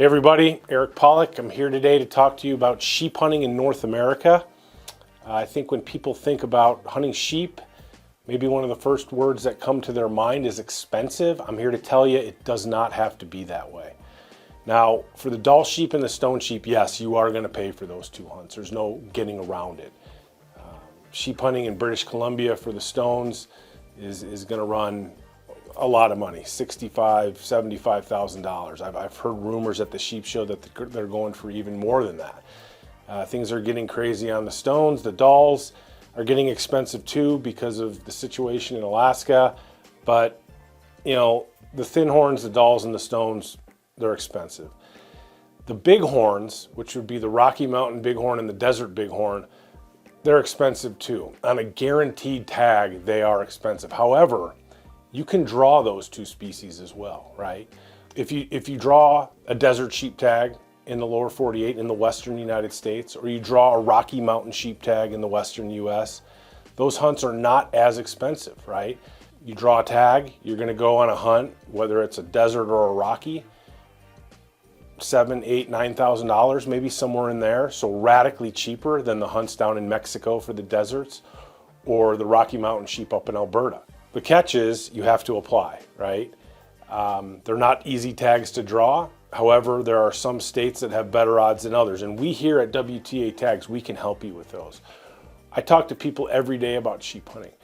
Hey everybody, Eric Pollock. I'm here today to talk to you about sheep hunting in North America. I think when people think about hunting sheep, maybe one of the first words that come to their mind is expensive. I'm here to tell you it does not have to be that way. Now, for the Dall sheep and the stone sheep, yes, you are going to pay for those two hunts. There's no getting around it. Sheep hunting in British Columbia for the stones is going to run a lot of money, $65,000, $75,000. I've heard rumors at the sheep show that they're going for even more than that. Things are getting crazy on the stones. The Dalls are getting expensive too because of the situation in Alaska. But, you know, the thin horns, the Dalls, and the stones, they're expensive. The bighorns, which would be the Rocky Mountain bighorn and the desert bighorn, they're expensive too. On a guaranteed tag, they are expensive. However, you can draw those two species as well, right? If you draw a desert sheep tag in the lower 48 in the western United States, or you draw a Rocky Mountain sheep tag in the western US, those hunts are not as expensive, right? You draw a tag, you're gonna go on a hunt, whether it's a desert or a Rocky, $7,000, $8,000, $9,000, maybe somewhere in there. So radically cheaper than the hunts down in Mexico for the deserts or the Rocky Mountain sheep up in Alberta. The catch is you have to apply, right? They're not easy tags to draw. However, there are some states that have better odds than others. And we here at WTA Tags, we can help you with those. I talk to people every day about sheep hunting.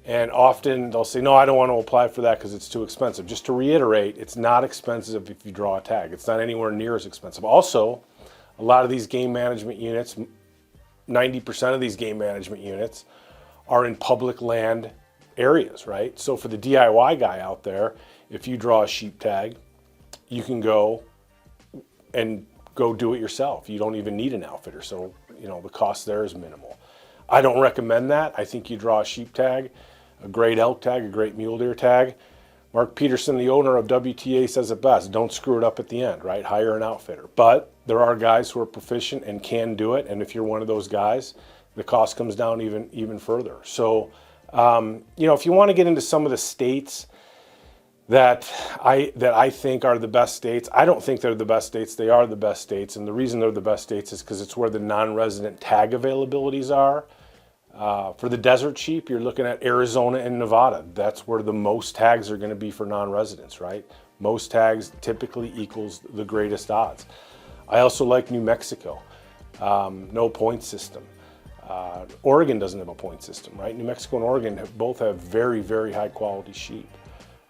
And often they'll say, no, I don't want to apply for that because it's too expensive. Just to reiterate, it's not expensive if you draw a tag. It's not anywhere near as expensive. Also, a lot of these game management units, 90% of these game management units are in public land areas, right? So for the DIY guy out there, if you draw a sheep tag, you can go do it yourself. You don't even need an outfitter. So, you know, the cost there is minimal. I don't recommend that. I think you draw a sheep tag, a great elk tag, a great mule deer tag. Mark Peterson, the owner of WTA, says it best: don't screw it up at the end, right? Hire an outfitter. But there are guys who are proficient and can do it. And if you're one of those guys, the cost comes down even further. So, you know, if you want to get into some of the states that I think are the best states, I don't think they're the best states. They are the best states, and the reason they're the best states is because it's where the non-resident tag availabilities are. For the desert sheep, you're looking at Arizona and Nevada. That's where the most tags are going to be for non-residents, right? Most tags typically equals the greatest odds. I also like New Mexico. No point system. Oregon doesn't have a point system, right? New Mexico and Oregon both have very, very high quality sheep.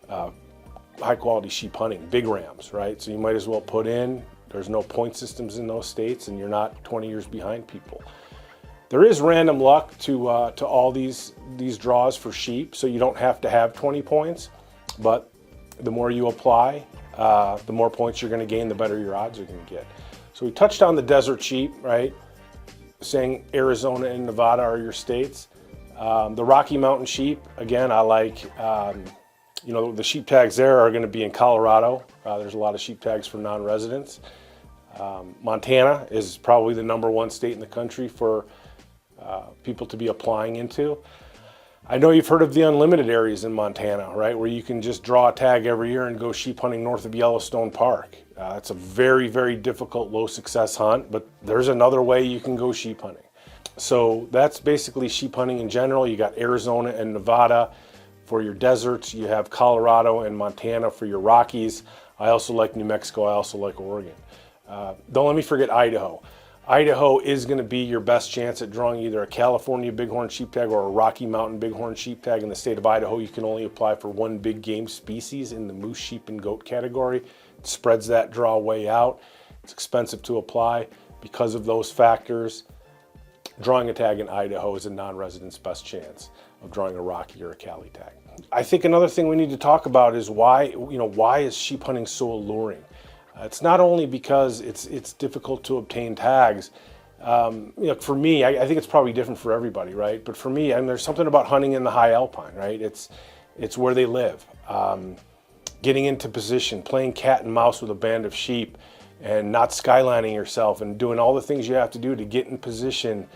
High quality sheep hunting, big rams, right? So you might as well put in, there's no point systems in those states and you're not 20 years behind people. There is random luck to all these draws for sheep, so you don't have to have 20 points, but the more you apply, the more points you're gonna gain, the better your odds are gonna get. So we touched on the desert sheep, right? Saying Arizona and Nevada are your states. The Rocky Mountain sheep, again, I like, you know, the sheep tags there are going to be in Colorado. There's a lot of sheep tags for non-residents. Montana is probably the #1 state in the country for people to be applying into. I know you've heard of the unlimited areas in Montana, right, where you can just draw a tag every year and go sheep hunting north of Yellowstone Park. It's a very, very difficult, low success hunt, but there's another way you can go sheep hunting. So that's basically sheep hunting in general. You got Arizona and Nevada for your deserts. You have Colorado and Montana for your Rockies. I also like New Mexico. I also like Oregon. Don't let me forget Idaho. Idaho is going to be your best chance at drawing either a California bighorn sheep tag or a Rocky Mountain bighorn sheep tag. In the state of Idaho, you can only apply for one big game species in the moose, sheep, and goat category. It spreads that draw way out. It's expensive to apply because of those factors. Drawing a tag in Idaho is a non-resident's best chance of drawing a Rocky or a Cali tag. I think another thing we need to talk about is why is sheep hunting so alluring? It's not only because it's difficult to obtain tags. You know, for me, I think it's probably different for everybody, right? But for me, and there's something about hunting in the high Alpine, right? It's where they live. Getting into position, playing cat and mouse with a band of sheep, and not skylining yourself, and doing all the things you have to do to get in position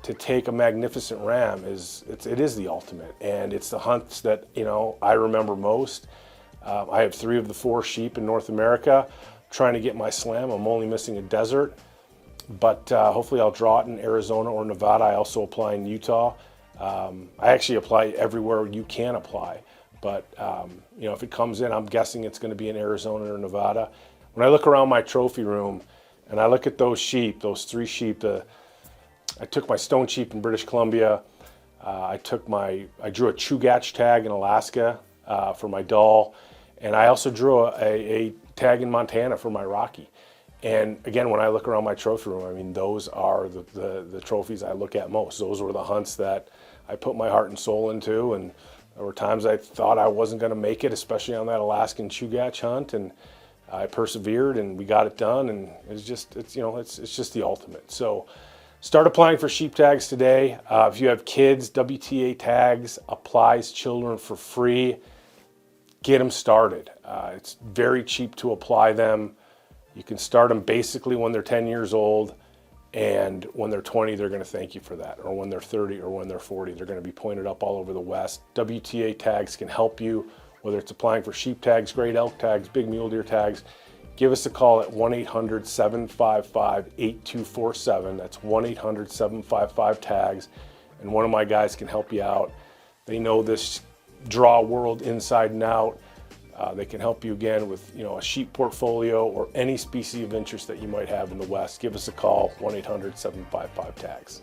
to take a magnificent ram it is the ultimate. And it's the hunts that, you know, I remember most. I have 3 of the 4 sheep in North America. trying to get my slam. I'm only missing a desert, but hopefully I'll draw it in Arizona or Nevada. I also apply in Utah. I actually apply everywhere you can apply, but you know, if it comes in, I'm guessing it's going to be in Arizona or Nevada. When I look around my trophy room and I look at those sheep, those 3 sheep, I took my stone sheep in British Columbia. I drew a Chugach tag in Alaska for my doll, and I also drew a tag in Montana for my Rocky. And again, when I look around my trophy room, I mean, those are the trophies I look at most. Those were the hunts that I put my heart and soul into, and there were times I thought I wasn't going to make it, especially on that Alaskan Chugach hunt, and I persevered and we got it done, and it's just the ultimate. So start applying for sheep tags today. If you have kids, WTA tags applies children for free. Get them started. It's very cheap to apply them. You can start them basically when they're 10 years old, and when they're 20, they're going to thank you for that. Or when they're 30 or when they're 40, they're going to be pointed up all over the West. WTA tags can help you, whether it's applying for sheep tags, great elk tags, big mule deer tags. Give us a call at 1-800-755-8247. That's 1-800-755-TAGS, and one of my guys can help you out. They know this draw world inside and out. They can help you again with, you know, a sheep portfolio or any species of interest that you might have in the West. Give us a call, 1-800-755-TAGS.